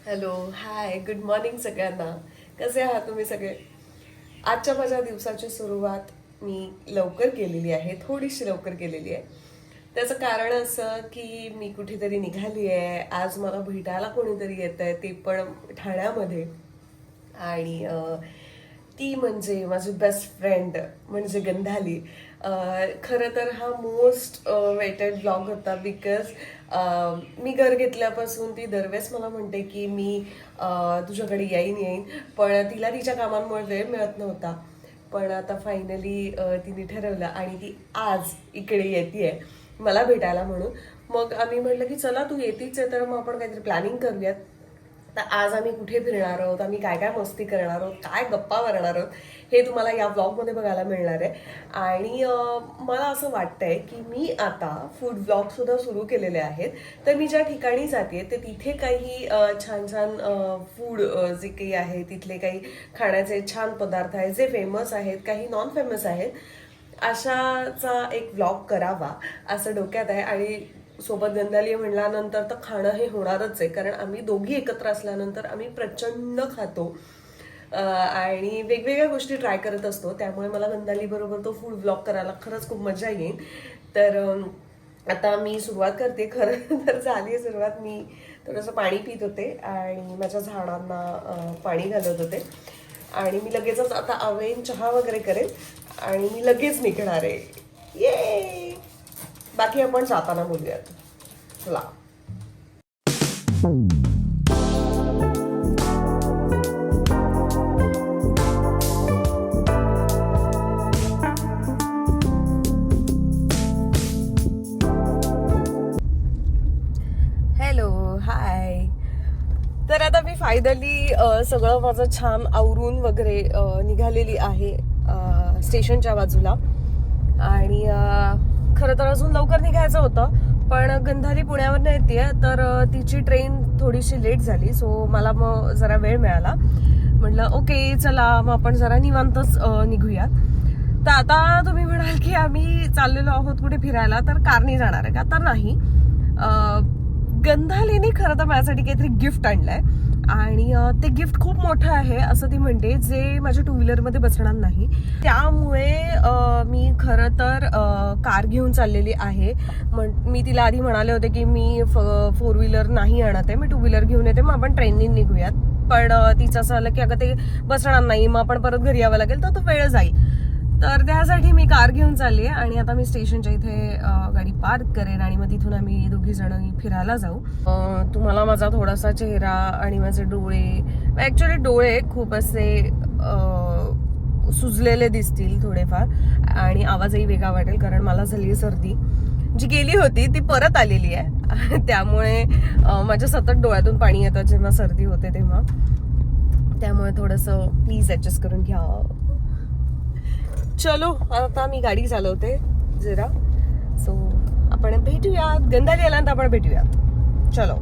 Hello, हाय, good morning सगळ्यांना. कसे आहात तुम्ही सगळे? आजच्या माझ्या दिवसाची सुरुवात मी लवकर केलेली आहे, थोडीशी लवकर केलेली आहे. त्याचं कारण असं की मी कुठेतरी निघाली आहे. आज मला भेटायला कोणीतरी येत आहे, ते पण ठाण्यामध्ये. आणि ती म्हणजे माझी बेस्ट फ्रेंड म्हणजे गंधाली. खरं तर हा मोस्ट वेटेड ब्लॉग होता बिकॉज मी घर घेतल्यापासून ती दरवेळेस मला म्हणते की मी तुझ्याकडे येईन. पण तिला तिच्या कामांमुळे वेळ मिळत नव्हता. पण आता फायनली तिने ठरवलं आणि ती आज इकडे येते मला भेटायला म्हणून. मग आम्ही म्हटलं की चला तू येतीच आहे तर मग आपण काहीतरी प्लॅनिंग करूयात. तर आज आम्ही कुठे फिरणार आहोत, आम्ही काय काय मस्ती करणार आहोत, काय गप्पा मारणार आहोत, हे तुम्हाला या ब्लॉगमध्ये बघायला मिळणार आहे. आणि मला असं वाटतंय की मी आता फूड ब्लॉग सुद्धा सुरू केलेले आहेत. तर मी ज्या ठिकाणी जाते तर तिथे काही छान छान फूड जे काही आहे तिथले काही खाण्याचे छान पदार्थ आहेत जे फेमस आहेत, काही नॉन फेमस आहेत, अशाचा एक ब्लॉग करावा असं डोक्यात आहे. आणि सोबत गंधाली म्हणल्यानंतर तर खाणं हे होणारच आहे, कारण आम्ही दोघी एकत्र असल्यानंतर आम्ही प्रचंड खातो आणि वेगवेगळ्या गोष्टी ट्राय करत असतो. त्यामुळे मला गंधाली बरोबर तो फूड ब्लॉग करायला खरंच खूप मजा येईल. तर आता मी सुरुवात करते. खरं तर झाली आहे सुरुवात. मी थोडंसं पाणी पित होते आणि माझ्या झाडांना पाणी घालत होते. आणि मी लगेचच आता आवेन, चहा वगैरे करेन आणि मी लगेच निघणार आहे. ये बाकी आपण जाताना बोलूयात. चला. हॅलो, हाय. तर आता मी फायनली सगळं माझं छान आवरून वगैरे निघालेली आहे स्टेशनच्या बाजूला. आणि खरं तर अजून लवकर निघायचं होतं, पण गंधाली पुण्यावरनं येते तर तिची ट्रेन थोडीशी लेट झाली. सो मला मग जरा वेळ मिळाला. म्हटलं ओके चला मग आपण जरा निवांतच निघूया. तर आता तुम्ही म्हणाल की आम्ही चाललेलो आहोत कुठे फिरायला, तर कारने जाणार आहे का? तर नाही. गंधालीने खरं तर माझ्यासाठी काहीतरी गिफ्ट आणलंय आणि ते गिफ्ट खूप मोठं आहे असं ती म्हणते, जे माझ्या 2 व्हीलरमध्ये बसणार नाही. त्यामुळे मी खरं तर कार घेऊन चाललेली आहे. मी तिला आधी म्हणाले होते की मी 4 व्हीलर नाही आणत आहे, मी 2 व्हीलर घेऊन येते, मग आपण ट्रेनने निघूयात. पण तिचं असं आलं की अगं ते बसणार नाही, मग आपण परत घरी यावं लागेल, तर तो वेळ जाईल. तर त्यासाठी मी कार घेऊन चालली आहे. आणि आता मी स्टेशनच्या इथे गाडी पार्क करेन आणि मग तिथून आम्ही दोघी जण फिरायला जाऊ. तुम्हाला माझा थोडासा चेहरा आणि माझे डोळे, ऍक्च्युअली डोळे खूप असे सुजलेले दिसतील थोडेफार आणि आवाजही वेगळा वाटेल, कारण मला झाली सर्दी. जी गेली होती ती परत आलेली आहे. त्यामुळे माझ्या सतत डोळ्यातून पाणी येतं जेव्हा सर्दी होते तेव्हा. त्यामुळे थोडंसं प्लीज ऍडजस्ट करून घ्या. चलो आता मी गाडी चालवते जरा. सो आपण भेटूयात, गंधाली आल्यानंतर आपण भेटूयात. चलो.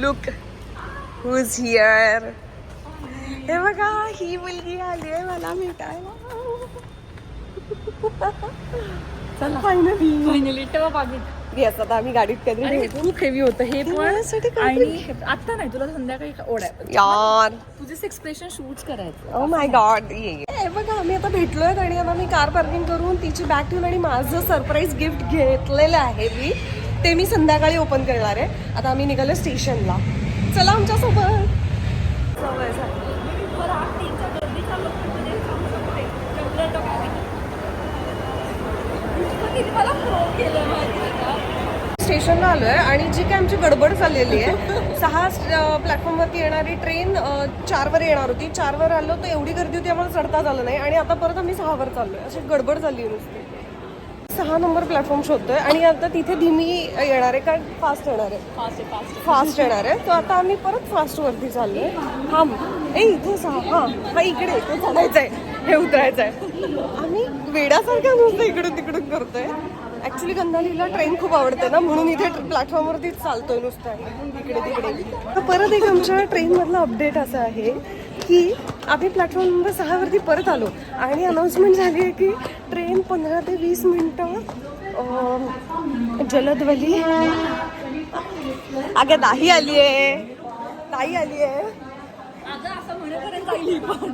Look who is here. हे बघा, ही मुलगी आली आहे मला भेटायला. चला फायनली तेव्हा बागेत. येस, आता आम्ही गाडीत आणि हे कधी खूप हेवी होतं हे पण. माझ्यासाठी काय आणि आता नाही, तुला संध्याकाळी ओढाय यार. तुझे एक्सप्रेशन शूट करायचं. Oh my God. हे बघा आम्ही आता भेटलोय आणि आता मी कार पार्किंग करून तिची बॅग ठेवून आणि माझं सरप्राईज गिफ्ट घेतलेलं आहे मी, ते मी संध्याकाळी ओपन करणार आहे. आता आम्ही निघालो स्टेशनला. चला आमच्यासोबत. सवय झाली. स्टेशनला आलोय आणि जी काय आमची गडबड चाललेली आहे, 6 प्लॅटफॉर्मवरती येणारी ट्रेन 4 वर येणार होती. 4 वर आलो तर एवढी गर्दी होती आम्हाला चढता झालं नाही. आणि आता परत आम्ही 6 वर चाललोय. अशी गडबड झाली आहे नुसती. 6 नंबर प्लॅटफॉर्म शोधतोय आणि आता तिथे धीमी येणार आहे का फास्ट येणार आहे? फास्ट येणार आहे. तर आता आम्ही परत फास्ट वरती चाललोय. हा इथे हा इकडे इथे चढायचं आहे, हे उतरायचं आहे. आम्ही वेड्यासारख्या नुसतं इकडून तिकडून करतोय. ऍक्च्युली गंधालीला ट्रेन खूप आवडते ना, म्हणून इथे प्लॅटफॉर्मवरतीच चालतोय नुसतं इकडे तिकडे. परत एक आमच्या ट्रेनमधला अपडेट असा आहे की आम्ही प्लॅटफॉर्म नंबर 6 वरती परत आलो आणि अनाऊन्समेंट झाली आहे की ट्रेन 15 ते 20 मिनिटं जलदवली अगं दाही आली आहे, ताई आली आहे. अगं असं म्हणेपर्यंत जाईल ही पण.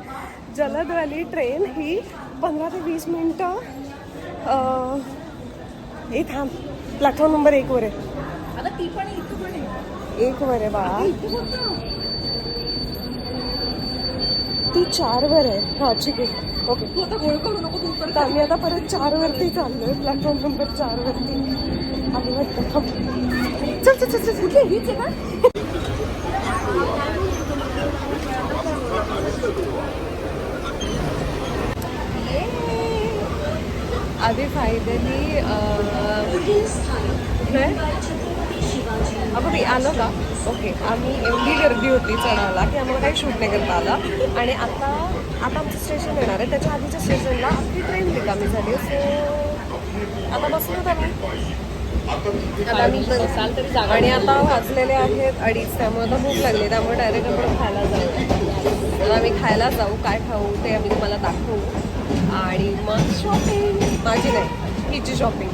जलदवाली ट्रेन ही 15 ते 20 मिनिटं ए थांब, प्लॅटफॉर्म नंबर 1 वर आहे. अगं ती पण इथं पण आहे. 1 वर आहे बाळा, इथं बघ ना. ती 4 वर आहे. हा ठीक आहे, ओके. तू आता गोळ करू नको, तू तर तर आम्ही आता परत 4 वरती चाललोय, प्लॅटफॉर्म नंबर 4 वरती आम्ही वाटतं. थांब, चल चल चल चल. कुठे हीच आहे का? आधी फायनली अगं मी आलो का? ओके, आम्ही एवढी गर्दी होती चढायला की आम्हाला काही शूट नाही करता आलं. आणि आता आमचं स्टेशन येणार आहे, त्याच्या आधीच्या स्टेशनला आपली ट्रेन रिकामी झाली. सो आता बसलो आम्ही. आता मी बसाल तरी जागा आणि आता वाजलेले आहेत 2:30, त्यामुळे आता भूक लागली, त्यामुळे डायरेक्ट आपण खायला जाऊ. तर आम्ही खायला जाऊ, काय खाऊ ते आम्ही तुम्हाला दाखवू. आणि मग शॉपिंग माझी नाही, हिची शॉपिंग.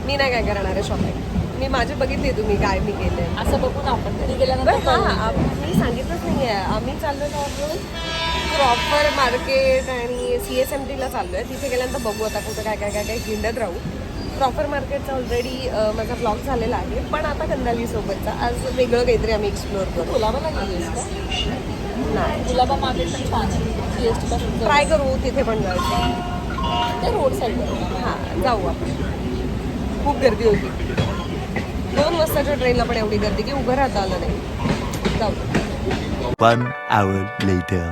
मी नाही काय करणार आहे शॉपिंग, मी माझी बघितली तुम्ही काय मी केले. असं बघून आपण कधी बरं गेल्यानंतर हां, मी सांगितलंच नाही आहे. आम्ही चाललो आहोत प्रॉपर मार्केट आणि CSMTला चाललो आहे. तिथे गेल्यानंतर बघू आता कुठं काय काय काय काय हिंडत राहू. प्रॉपर मार्केटचा ऑलरेडी माझा ब्लॉग झालेला आहे, पण आता कंदालीसोबतचा आज वेगळं काहीतरी आम्ही एक्सप्लोअर करू. गुलाबाला गेलीस का? नाही, गुलाबा मार्केट पण छान आहे. CST पासून ट्राय करू, तिथे पण जायचं. ते रोड साईडवर. हां, जाऊ आपण. खूप गर्दी होती 2 वाजताच्या ट्रेनला, पण एवढी गर्दी की उभं राहता आलं नाही. जाऊ. 1 hour later.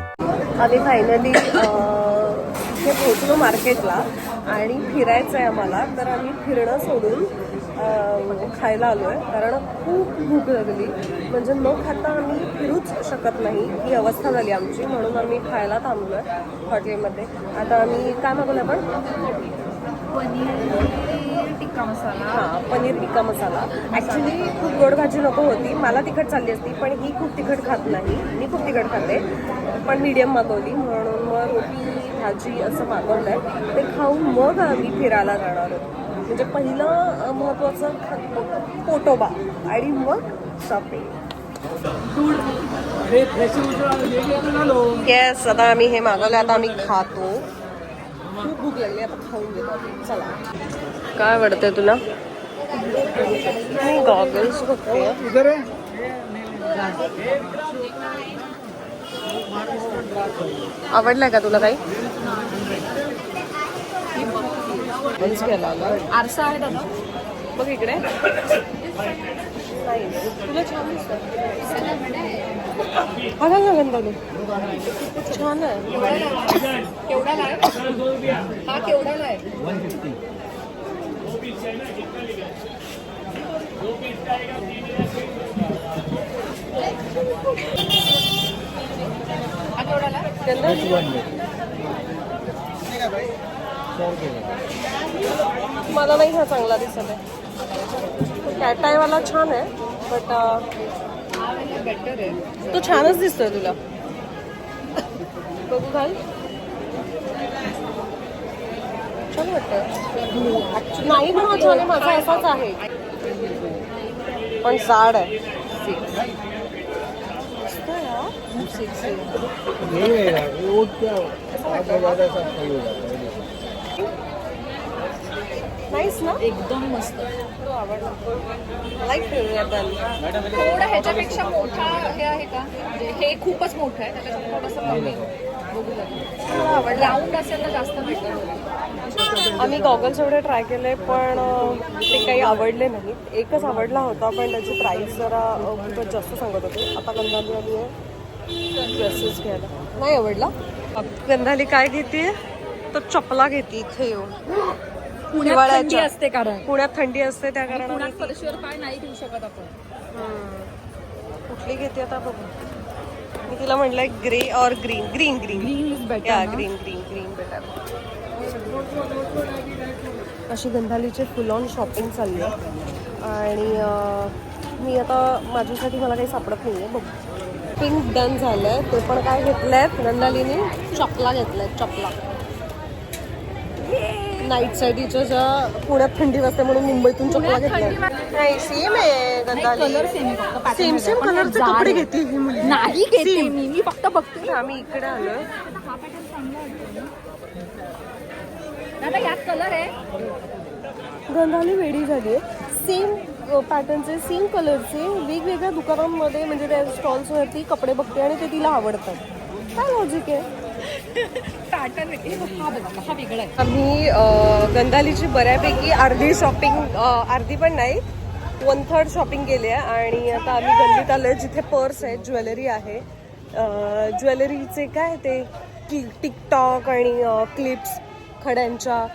आम्ही फायनली इथे पोहोचलो मार्केटला आणि फिरायचं आहे आम्हाला. तर आम्ही फिरणं सोडून खायला आलो आहे, कारण खूप भूक लागली. म्हणजे न खाता आम्ही फिरूच शकत नाही, ही अवस्था झाली आमची. म्हणून आम्ही खायला थांबलो आहे हॉटेलमध्ये. आता आम्ही काय मागवलं आपण? पनीर टिक्का मसाला. हां, पनीर टिक्का मसाला. ॲक्च्युली खूप गोड भाजी नको होती, मला तिखट चालली असती, पण ही खूप तिखट खात नाही. मी खूप तिखट खाते, पण मीडियम मागवली. म्हणून मग रोटी भाजी असं मागवलं आहे. ते खाऊन मग आम्ही फिरायला जाणार आहोत. म्हणजे पहिलं महत्त्वाचं पोटोबा आणि मग शॉपिंग. येस, आता आम्ही हे मागवलं, आता आम्ही खातो. खूप भूक लागली, आता खाऊन घेतो. चला. काय आवडतंय तुला? मी गॉगल्स बघते. आवडलाय का तुला काही? आरसा आहे दादा. बघ इकडे. नाही, तुला छान दिसतं. हा ना गंधाली, छान आहे. केवढाला आहे हा? केवढाला आहे? 150. हा केवढाला आहे? गंधाली मला नाही हा चांगला दिसत आहे. कॅटायवाला छान आहे, बट बेटर आहे. तो छानच दिसतोय तुला. बघू घाल, छान वाटतं. नाही पण हा छान आहे, माझा असाच आहे, पण जाड आहे. नाहीस ना, एकदम मस्त. लाईक थोडं ह्याच्यापेक्षा मोठा हे आहे का? म्हणजे हे खूपच मोठं आहे, त्याच्यापेक्षा थोडंसं कमी आहे. बघू लागेल. राऊंड असेल तर जास्त बेटर. आम्ही गॉगल्स एवढे ट्राय केले, पण ते काही आवडले नाहीत. एकच आवडला होता, पण त्याची प्राईस जरा खूपच जास्त सांगत होते. आता गंधाली आली आहे ड्रेसेस घ्यायला. नाही आवडला. गंधाली काय घेते? तर चपला घेते इथे येऊन. पुण्यात थंडी असते, कारण पुण्यात थंडी असते, त्या कारणाने पुण्यात फरशीवर पाय नाही ठेवू शकत आपण. कुठली घेते आता बघू. मी तिला म्हटलंय ग्रे और green. Green green green is better. या ग्रीन ग्रीन ग्रीन बेटर. अशी गंधालीची फुल ऑन शॉपिंग चालली आहे. आणि मी आता माझ्यासाठी मला काही सापडत नाही आहे. बघ, पिंक डन झालं आहे. ते पण काय घेतलं आहेत गंधालीने? चपला घेतलं आहे, चपला. नाईट साईडीच्या ज्या पुण्यात थंडी वाजते म्हणून मुंबईतून चपला घेतल्या. नाही सेम आहे Gandhali. Colour same same same कलरचे कपडे घेते ही मुलगी. नाही घेते मी फक्त बघते. आम्ही इकडे आलोय. हा पॅटर्न चांगला वाटतो ना. दादा यात कलर आहे. गंधाली वेडी झाली आहे. सेम पॅटर्नचे सेम कलरचे वेगवेगळ्या दुकानांमध्ये म्हणजे त्या स्टॉल्सवरती कपडे बघते आणि ते तिला आवडतात. काय लॉजिक आहे. पॅटर्न हा बघा हा वेगळा आहे. आम्ही गंधालीची बऱ्यापैकी अर्धी शॉपिंग अर्धी पण नाही 1/3 शॉपिंग केली आहे आणि आता आम्ही गल्लीत आलोय जिथे पर्स आहे ज्वेलरी आहे. ज्वेलरीचे काय ते टिकटॉक आणि क्लिप्स खड्यांच्या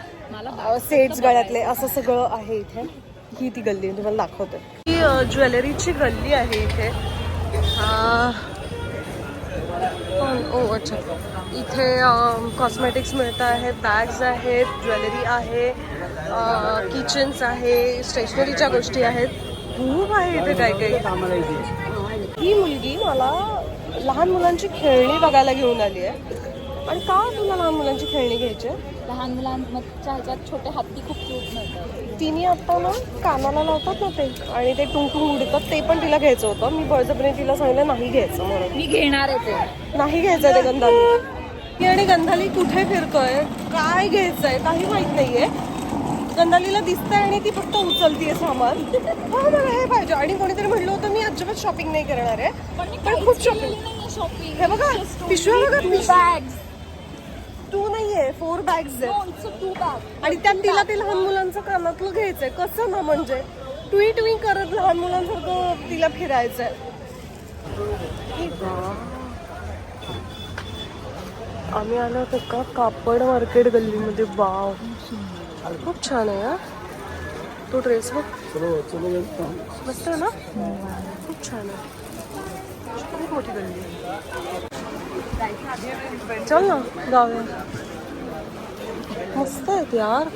सेट्स गळ्यातले असं सगळं आहे इथे. ही ती गल्ली तुम्हाला दाखवते. ही ज्वेलरीची गल्ली आहे इथे. अच्छा इथे कॉस्मेटिक्स मिळत आहेत, बॅग्स आहेत, ज्वेलरी आहे, किचन्स आहे, स्टेशनरीच्या गोष्टी आहेत. खूप आहे इथे काय काय. ही मुलगी मला लहान मुलांची खेळणी बघायला घेऊन आली आहे. आणि का तुला लहान मुलांची खेळणी घ्यायची? लहान मुलांच्या ह्याच्यात छोटे हत्ती खूप क्यूट मिळतात. तिने आता ना कानाला लावतात ना ते आणि ते टुंग उडतात ते पण तिला घ्यायचं होतं. मी बळजबरीने तिला सांगितलं नाही घ्यायचं म्हणून. मी घेणार आहे ते. नाही घ्यायचं ते गंधाली. मी आणि गंधाली कुठे फिरतोय काय घ्यायचंय काही माहित नाहीये. गंधालीला दिसतंय आणि ती फक्त उचलतीये सामान. मला हे पाहिजे. आणि कोणीतरी म्हटलं होतं मी अजिबात शॉपिंग नाही करणार आहे पण खूप शॉपिंग. हे बघा पिशव्या बघा. बॅग्स 2 नाहीये 4 बॅग्स आहेत आणि त्यात तिला ते लहान मुलांचं कानातलं घ्यायचंय. कसं ना म्हणजे ट्वी करत लहान मुलांसारखं तिला फिरायचंय. आम्ही आलो होतो का कापड मार्केट गल्लीमध्ये. वाव खूप छान आहे हा तो ड्रेस बघ. मस्त आहे ना. खूप छान आहे. खूप मोठी गल्ली आहे. चल ना जाऊया. मस्त आहेत यार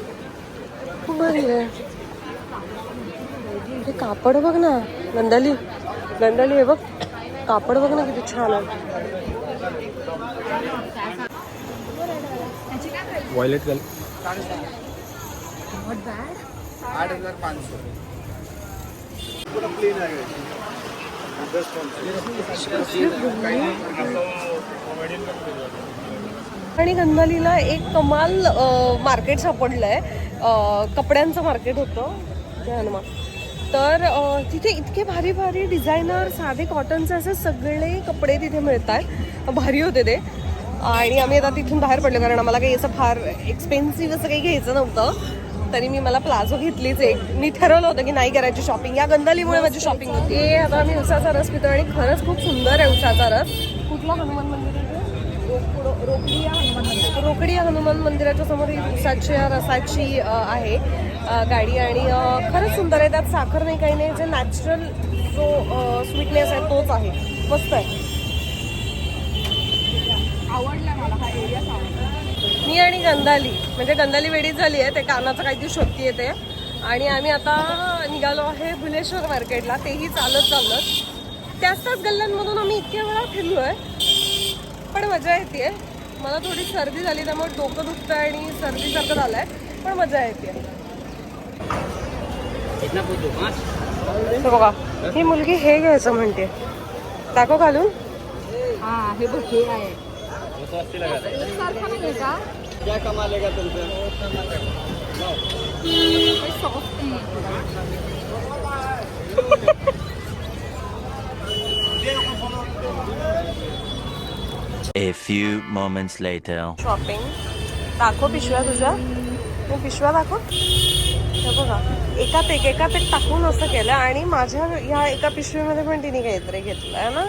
खूप भारी आहे. हे कापड बघ ना गंधाली हे बघ कापड बघ ना किती छान आहे. वॉयलेट कलर 8,500 पूरा प्लेन आएगा. आणि गंधालीला एक कमाल मार्केट सापडलंय. कपड्यांचं मार्केट होतं ध्यानमा. तर तिथे इतके भारी भारी डिझायनर साधे कॉटनचे असे सगळे कपडे तिथे मिळतात. भारी होते ते. आणि आम्ही आता तिथून बाहेर पडलो कारण आम्हाला काही असं फार एक्सपेन्सिव्ह असं काही घ्यायचं नव्हतं. तरी मी मला प्लाझो घेतलीच एक. मी ठरवलं होतं की नाही करायची शॉपिंग. या गंधालीमुळे माझी शॉपिंग होती. आता आम्ही उसाचा रस पितो आणि खरंच खूप सुंदर आहे उसाचा रस. कुठला हनुमान मंदिर आहे? रोकडी हनुमान मंदिराच्या समोर ही उसाच्या रसाची आहे गाडी आणि खरंच सुंदर आहे. त्यात साखर नाही काही नाही. जे नॅचरल जो स्वीटनेस आहे तोच आहे. मस्त आहे. आवडला मला हा एरिया. मी आणि गंधाली म्हणजे गंधाली वेडीच झाली आहे. ते कानाचं काहीतरी शोधती येते. आणि आम्ही आता निघालो आहे भुलेश्वर मार्केटला. तेही चालत त्याच गल्ल्यांमधून आम्ही इतक्या वेळा फिरलो आहे पण मजा येते. मला थोडी सर्दी झाली त्यामुळे डोकं दुखतं आणि सर्दीसारखं झालंय पण मजा येते. बघा ही मुलगी हे घ्यायचं म्हणते. दाखव घालून. हा हे बघ हे आहे. सारखा नाही का क्या कमा लेगा तुमसे. सॉफ्ट आहे. A few moments later. Shopping दाखव पिशव्या तुझ्या. मग पिशव्या दाखव. हे बघा एकात एक टाकून असं केलं आणि माझ्या ह्या एका पिशवीमध्ये पण तिने काहीतरी घेतलंय ना.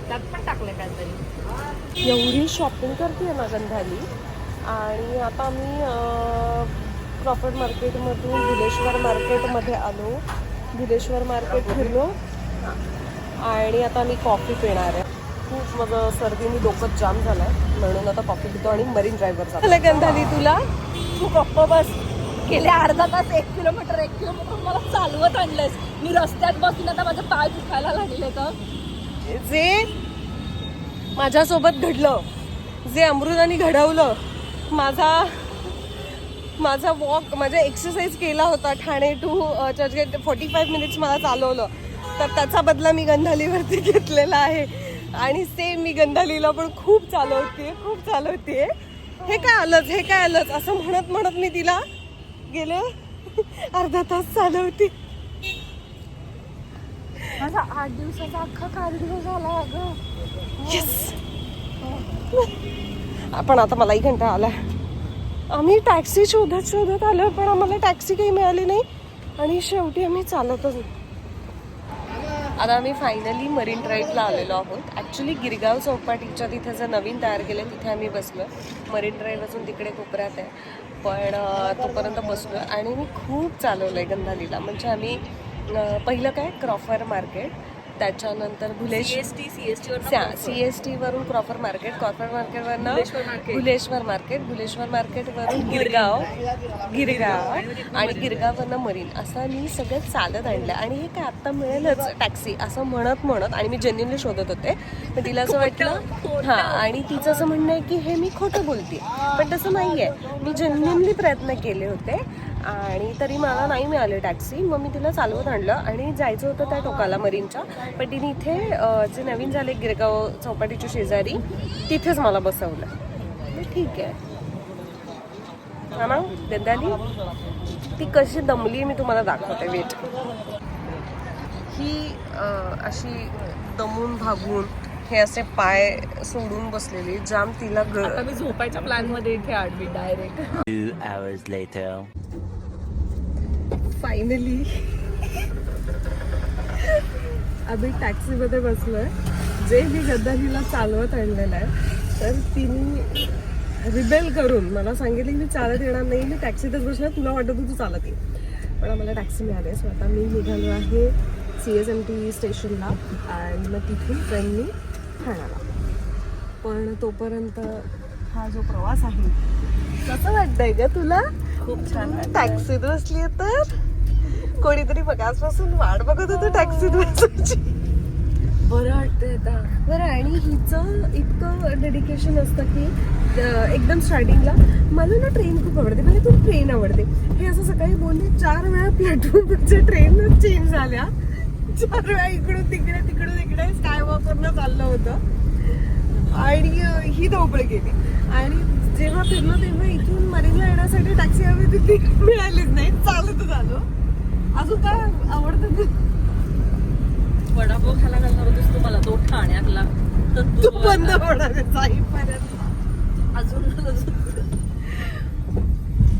त्यात पण टाकलं काहीतरी. एवढी शॉपिंग करते ना गंधाली. आणि आता आम्ही क्रॉफर्ड मार्केटमधून भुलेश्वर मार्केटमध्ये आलो. भुलेश्वर मार्केट फिरलो आणि आता आम्ही कॉफी पिणार आहे. खूप माझं सर्दीने डोकं जाम झालंय म्हणून आता कॉफी पितो आणि मरीन ड्राईव्हवर जातो. गंधाली तुला तू गप्प बस. गेले अर्धा तास 1 किलोमीटर मला चालवत आणलंयस. मी रस्त्यात बसून आता माझे पाय दुखायला लागले. तर जे माझ्यासोबत घडलं जे अमृताने घडवलं माझा वॉक, माझा एक्सरसाइज केला होता ठाणे टू चर्चगेट 45 मिनिट्स मला चालवलं, तर त्याचा बदला मी गंधालीवरती घेतलेला आहे. आणि सेम मी गंधालीला पण खूप चालवते. हे काय आलंच असं म्हणत मी तिला गेले अर्धा तास चालवते. माझा 8 दिवसाचा अख्खा कार्डिओ झाला अगं. येस. पण आता मलाही कंटाळा आलाय. आम्ही टॅक्सी शोधत आलो, पण आम्हाला टॅक्सी काही मिळाली नाही आणि शेवटी आम्ही चालतच. आता आम्ही फायनली मरीन ड्राईव्हला आलेलो आहोत. ॲक्च्युली गिरगाव चौपाटीच्या तिथे जर नवीन तयार केलं तिथे आम्ही बसलो. मरीन ड्राईव्ह अजून तिकडे कोपऱ्यात आहे, पण तोपर्यंत बसलो आणि मी खूप चालवलं आहे गंधालीला. म्हणजे आम्ही पहिलं काय क्रॉफर मार्केट, त्याच्यानंतर CST वरून क्रॉफर मार्केटवरनं भुलेश्वर मार्केटवरून गिरगाव आणि गिरगाववरनं मरीन, असं मी सगळं चालत आणलं. आणि हे काय आत्ता मिळेलच टॅक्सी असं म्हणत आणि मी जेन्युइनली शोधत होते, पण तिला असं वाटलं हां, आणि तिचं असं म्हणणं आहे की हे मी खोटं बोलते, पण तसं नाही आहे. मी जेन्युइनली प्रयत्न केले होते आणि तरी मला नाही मिळाली टॅक्सी. मग मी तिला चालवत आणलं आणि जायचं होतं त्या टोकाला मरीनच्या, पण तिने इथे जे नवीन झाले गिरगाव चौपाटीच्या शेजारी तिथेच मला बसवलं. ठीक आहे हा ना. गंधाली ती कशी दमली मी तुम्हाला दाखवते. वेट. ही अशी दमून भागून हे असे पाय सोडून बसलेली, जाम तिला मी झोपायच्या प्लॅन मध्ये इथे आडवी डायरेक्ट. 2 hours later. फायनली आम्ही टॅक्सीमध्ये बसलोय, जे मी गंधालीला चालवत आणलेलं आहे. तर तिने रिबेल करून मला सांगितलं की मी चालत येणार नाही, मी टॅक्सीतच बसणार, तुला वाटत तू चालत ये. पण आम्हाला टॅक्सी मिळाली. सो आता मी निघालो आहे CSMT स्टेशनला आणि मग तिथून ट्रेननी ठाण्याला. पण तोपर्यंत हा जो प्रवास आहे, कसं वाटतंय का तुला? खूप छान. टॅक्सीत बसली तर कोणीतरी बघासपासून वाट बघत होतं टॅक्सीत बसायची. बरं वाटतंय आता. बरं, आणि हिचं इतकं डेडिकेशन असतं की एकदम स्टार्टिंगला मला ना ट्रेन खूप आवडते, मला तू ट्रेन आवडते, हे असं सकाळी बोलले. 4 वेळा प्लॅटफॉर्मच्या ट्रेन चेंज झाल्या, 4 वेळा इकडून तिकडे स्काय वॉकवरनं चाललं होतं आणि ही धावपळ केली. आणि जेव्हा फिरलो तेव्हा इथून मरीनला येण्यासाठी टॅक्सी हवी होती, ती मिळालीच नाही, चालतच आलो. अजून काय आवडतं? वडापाव खायला घालणार होतीस तू मला, तो ठाण्यातला, तर तू बंद होणार जाईपर्यंत. अजून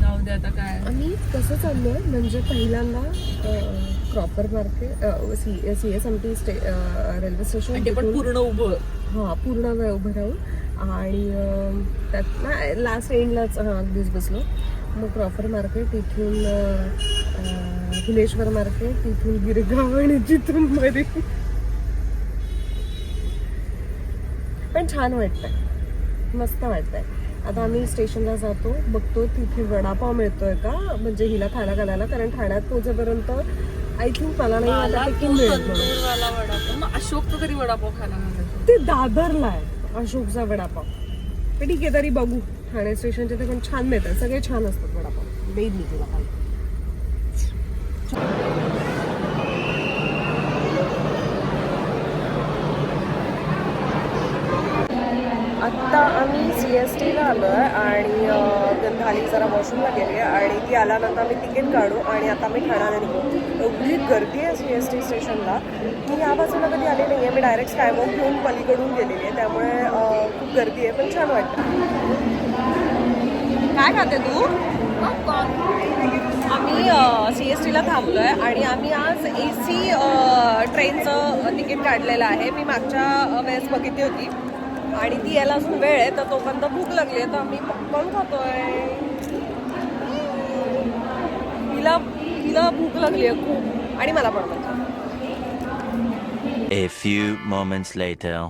जाऊ दे आता काय. आम्ही कसं चाललोय म्हणजे पहिल्यांदा cropper market CSMT railway station, ते पण पूर्ण उभं. हां, पूर्ण वेळ उभं राहून आणि त्यात ना लास्ट एंडलाच अगदीच बसलो. मग क्रॉफर मार्केट, तिथून भुलेश्वर मार्केट, तिथून गिरगाव आणि तिथून मरीन. पण छान वाटतंय, मस्त वाटतंय. आता आम्ही स्टेशनला जातो, बघतो तिथे वडापाव मिळतोय का, म्हणजे हिला खायला घालायला, कारण ठाण्यात पोहोचेपर्यंत आय थिंक मला नाही वाटत की मिळत म्हणून. मग अशोकचा तरी वडापाव खायला घालायचा. ते दादरला आहे अशोकचा वडापाव. पण ठीक आहे, तरी बघू. ठाणे स्टेशनचे ते पण छान मिळतात, सगळे छान असतात वडापाव. देईल मी तुला खायला. आत्ता आम्ही CSTला आलो आहे आणि गंधाली जरा वॉशरूमला गेली आहे आणि ती आल्यानंतर आम्ही तिकीट काढू आणि आता मी ठाण्याला निघू. एवढी गर्दी आहे CST स्टेशनला. मी या बाजूला कधी आले नाही आहे, मी डायरेक्ट स्कायवॉक घेऊन पलीकडून गेलेली आहे, त्यामुळे खूप गर्दी आहे, पण छान वाटतं. काय खाते तू? आम्ही CSTला थांबलो आहे आणि आम्ही आज AC ट्रेनचं तिकीट काढलेलं आहे. मी मागच्या वेळेस बघितली होती आणि ती यायला अजून वेळ आहे, तर तोपर्यंत भूक लागली आहे, तर आम्ही पॉपकॉर्न खातोय. तिला भूक लागली आहे खूप, आणि मला पण. A few moments later.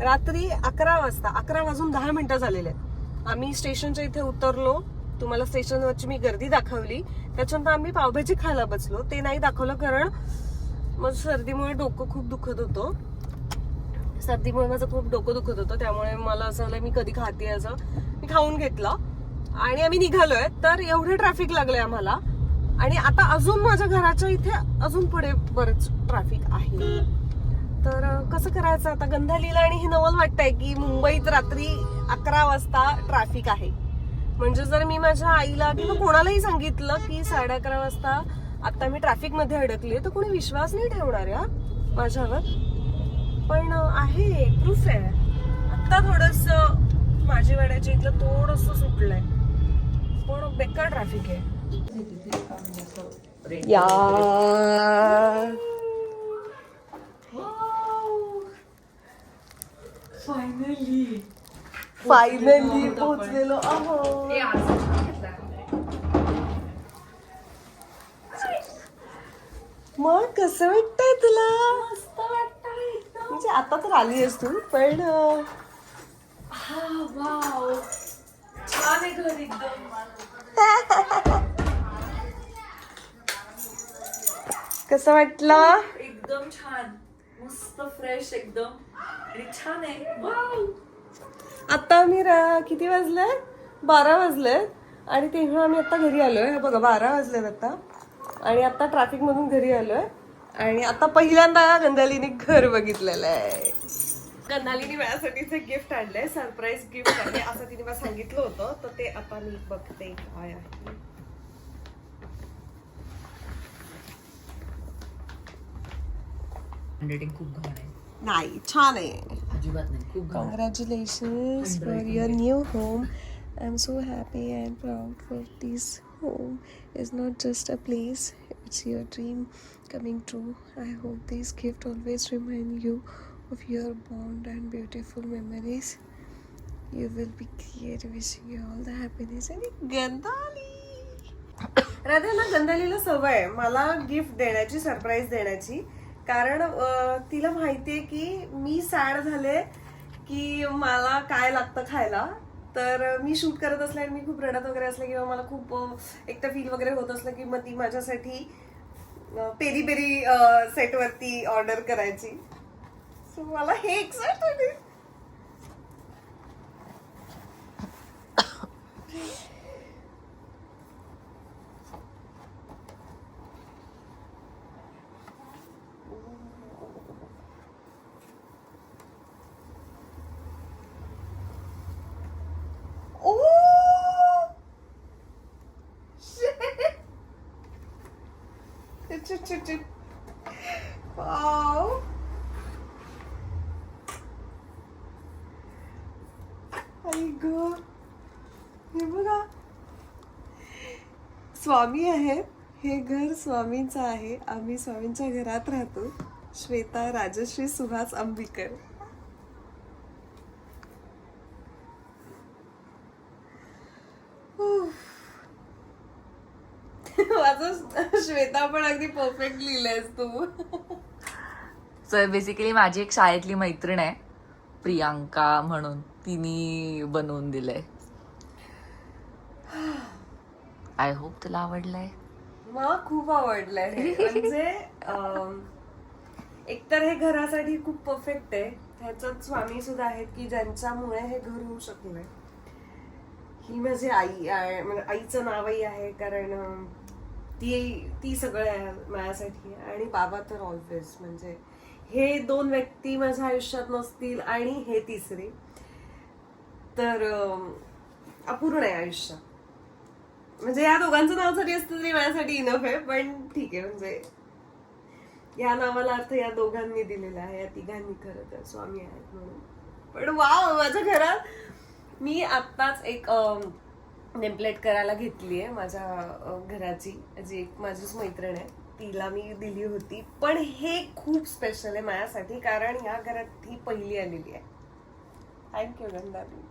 रात्री 11 वाजता, 11 वाजून 10 मिनिटं झालेले आहेत. आम्ही स्टेशनच्या इथे उतरलो, तुम्हाला स्टेशनवरची मी गर्दी दाखवली. त्याच्यानंतर आम्ही पावभाजी खायला बसलो, ते नाही दाखवलं कारण मग सर्दीमुळे डोकं खूप दुखत होतं. सर्दीमुळे माझं खूप डोकं दुखत होतं, त्यामुळे मला असं झालं मी कधी खाते असं. मी खाऊन घेतला आणि आम्ही निघालोय तर एवढे ट्रॅफिक लागले आम्हाला. आणि आता अजून माझ्या घराच्या इथे अजून पुढे बरंच ट्रॅफिक आहे. तर कसं करायचं आता? गंधालीला आणि हे नवल वाटतंय की मुंबईत रात्री 11 वाजता ट्रॅफिक आहे. म्हणजे जर मी माझ्या आईला किंवा कोणालाही सांगितलं की 11:30 वाजता आता मी ट्रॅफिक मध्ये अडकले तर कोणी विश्वास नाही ठेवणार या माझ्यावर. पण आहे, प्रूफ आहे. आता थोडस माझीवाड्याच्या इथलं थोडस सुटलंय पण बेकार ट्रॅफिक आहे. यार फायनली पोहोचलेलो आहोत. मग कसं वाटतंय तुला? मस्त वाटतंय एकदम. म्हणजे आता तर आली आहेस तू पण वाव, छान आहे घर एकदम. कसं वाटलं? एकदम छान, मस्त फ्रेश एकदम आणि छान आहे. वाव. आता आम्ही किती वाजले? 12 वाजले. आणि तेव्हा आम्ही आता घरी आलोय. हे बघा 12 वाजलेत आता. आणि आता ट्रॅफिक मधून घरी आलोय. आणि आता पहिल्यांदा गंधालीने घर बघितलेलं आहे. गंधालीने माझ्यासाठीच एक गिफ्ट आणलंय, सरप्राईज गिफ्ट आहे असं तिने मला सांगितलं होतं. तर ते आता मी बघते काय आहे. खूप घाण आहे. नाही, छान आहे. अजिबात नाही, खूप घाण. Congratulations for your new home. I'm so happy and proud for this home. It's not just a place, it's your dream coming true. I hope this gift always remind you of your bond and beautiful memories. You will be great. Wishing you all the happiness. आणि गंधाली राधा ना, गंधालीला सवय आहे मला gift देण्याची, surprise देण्याची. कारण तिला माहितीये की मी सॅड झाले की मला काय लागतं खायला. तर मी शूट करत असले आणि मी खूप रडत वगैरे असले किंवा मला खूप एकटं फील वगैरे होत असलं की मग ती माझ्यासाठी पेरी पेरी सेट वरती ऑर्डर करायची. सो मला हे एक्साइटेड आहे. Wow. आई ग, हे बघा स्वामी आहेत. हे घर स्वामींचं आहे. आम्ही स्वामींच्या घरात राहतो. श्वेता राजश्री सुहास अंबिकर. माझं श्वेता पण अगदी परफेक्ट लिहिलंयस तू. सो बेसिकली माझी एक शाळेतली मैत्रीण आहे प्रियांका म्हणून, तिने बनवून दिलंय. आय होप तुला आवडलंय. मला खूप आवडलंय हे. म्हणजे एकतर हे घरासाठी खूप परफेक्ट आहे. ह्याच्यात स्वामी सुद्धा आहेत की ज्यांच्यामुळे हे घर होऊ शकलंय. ही माझी आई आहे, म्हणजे आईचं नावही आहे कारण ती सगळं आहे माझ्यासाठी. आणि बाबा तर ऑलवेज, म्हणजे हे 2 व्यक्ती माझ्या आयुष्यात नसतील आणि हे तिसरी तर अपूर्ण आहे आयुष्य. म्हणजे या दोघांचं नाव जरी असतं तरी माझ्यासाठी इनफ आहे. पण ठीक आहे, म्हणजे या नावाला अर्थ या दोघांनी दिलेला आहे, या तिघांनी खरं तर स्वामी आहेत म्हणून. पण वाव, माझ्या घरात मी आत्ताच एक नेमप्लेट करायला घेतली आहे माझ्या घराची. जी एक माझीच मैत्रीण आहे तिला मी दिली होती. पण हे खूप स्पेशल आहे माझ्यासाठी कारण ह्या घरात ही पहिली आलेली आहे. थँक्यू गंधाली.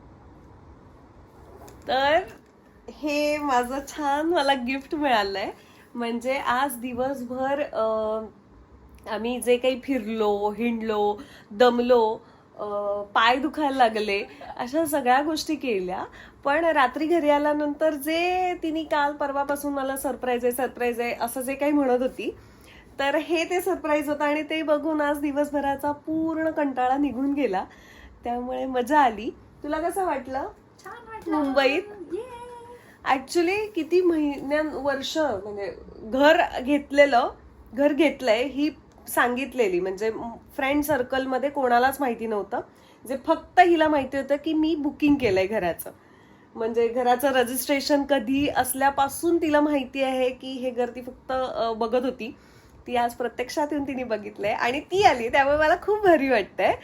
तर हे माझं छान मला गिफ्ट मिळालंय. म्हणजे आज दिवसभर आम्ही जे काही फिरलो, हिंडलो, दमलो, पाय दुखायला लागले, अशा सगळ्या गोष्टी केल्या. पण रात्री घरी आल्यानंतर जे तिने काल परवापासून मला सरप्राईज आहे असं जे काही म्हणत होती, तर हे ते सरप्राईज होतं. आणि ते बघून आज दिवसभराचा पूर्ण कंटाळा निघून गेला. त्यामुळे मजा आली. तुला कसं वाटलं छान वाटलं मुंबईत? ऍक्च्युली किती वर्ष म्हणजे घर घेतलंय ही सांगितलेली, म्हणजे फ्रेंड सर्कलमध्ये कोणालाच माहिती नव्हतं. जे फक्त हिला माहिती होतं की मी बुकिंग केलंय घराचं, म्हणजे घराचं रजिस्ट्रेशन कधी असल्यापासून तिला माहिती आहे की हे घर ती फक्त बघत होती. ती आज प्रत्यक्षात येऊन तिने बघितलंय आणि ती आली, त्यामुळे मला खूप भारी वाटतंय.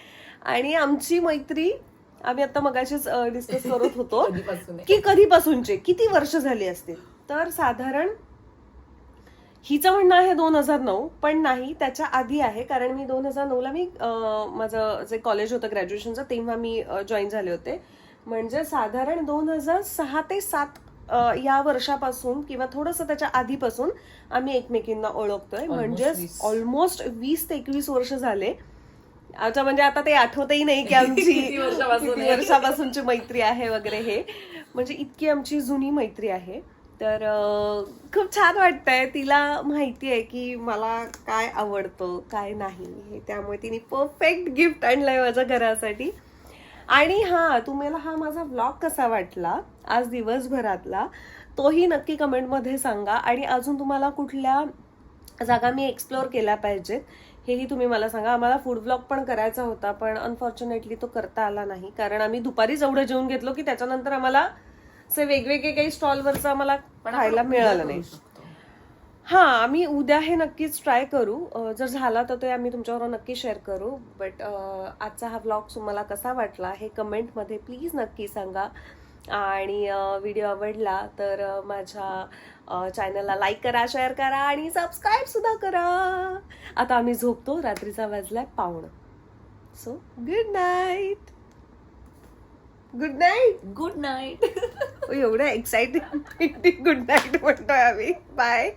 आणि आमची मैत्री आम्ही आता मगाशीच डिस्कस करत होतो की कधीपासूनचे किती वर्ष झाली असतील. तर साधारण हिचं म्हणणं आहे 2009, पण नाही, त्याच्या आधी आहे. कारण मी 2009ला मी माझं जे कॉलेज होतं ग्रॅज्युएशनचं तेव्हा मी जॉईन झाले होते. म्हणजे साधारण 2006 ते 2007 या वर्षापासून किंवा थोडंसं त्याच्या आधीपासून आम्ही एकमेकींना ओळखतोय. म्हणजे ऑलमोस्ट 20 ते 21 वर्ष झाले. अच्छा, म्हणजे आता ते आठवतही नाही की आमची किती वर्षापासूनची मैत्री आहे वगैरे हे, म्हणजे इतकी आमची जुनी मैत्री आहे. तर खूप छान वाटतंय. तिला माहिती आहे की मला काय आवडतं काय नाही हे, त्यामुळे तिने परफेक्ट गिफ्ट आणलंय माझ्या घरासाठी. आणि तुम्हाला हा माझा व्लॉग कसा वाटला आज दिवसभरातला तोही नक्की कमेंटमध्ये सांगा. आणि अजून तुम्हाला कुठल्या जागा मी एक्सप्लोअर केल्या पाहिजेत हेही तुम्ही मला सांगा. आम्हाला फूड व्लॉग पण करायचा होता, पण अनफॉर्च्युनेटली तो करता आला नाही, कारण आम्ही दुपारीच एवढं जेवून घेतलो की त्याच्यानंतर आम्हाला असे वेगवेगळे काही स्टॉलवरचं आम्हाला खायला मिळालं नाही. आम्ही उद्या हे नक्कीच ट्राय करू. जर झाला तर ते आम्ही तुमच्याबरोबर नक्की शेअर करू. बट आजचा हा व्लॉग तुम्हाला कसा वाटला हे कमेंटमध्ये प्लीज नक्की सांगा. आणि व्हिडिओ आवडला तर माझ्या चॅनलला लाईक करा, शेअर करा आणि सबस्क्राईब सुद्धा करा. आता आम्ही झोपतो, रात्रीचा वाजलाय 1:15. So good night. Good night. Good night. एवढं एक्साइटेड गुड नाईट म्हणतोय आम्ही. बाय.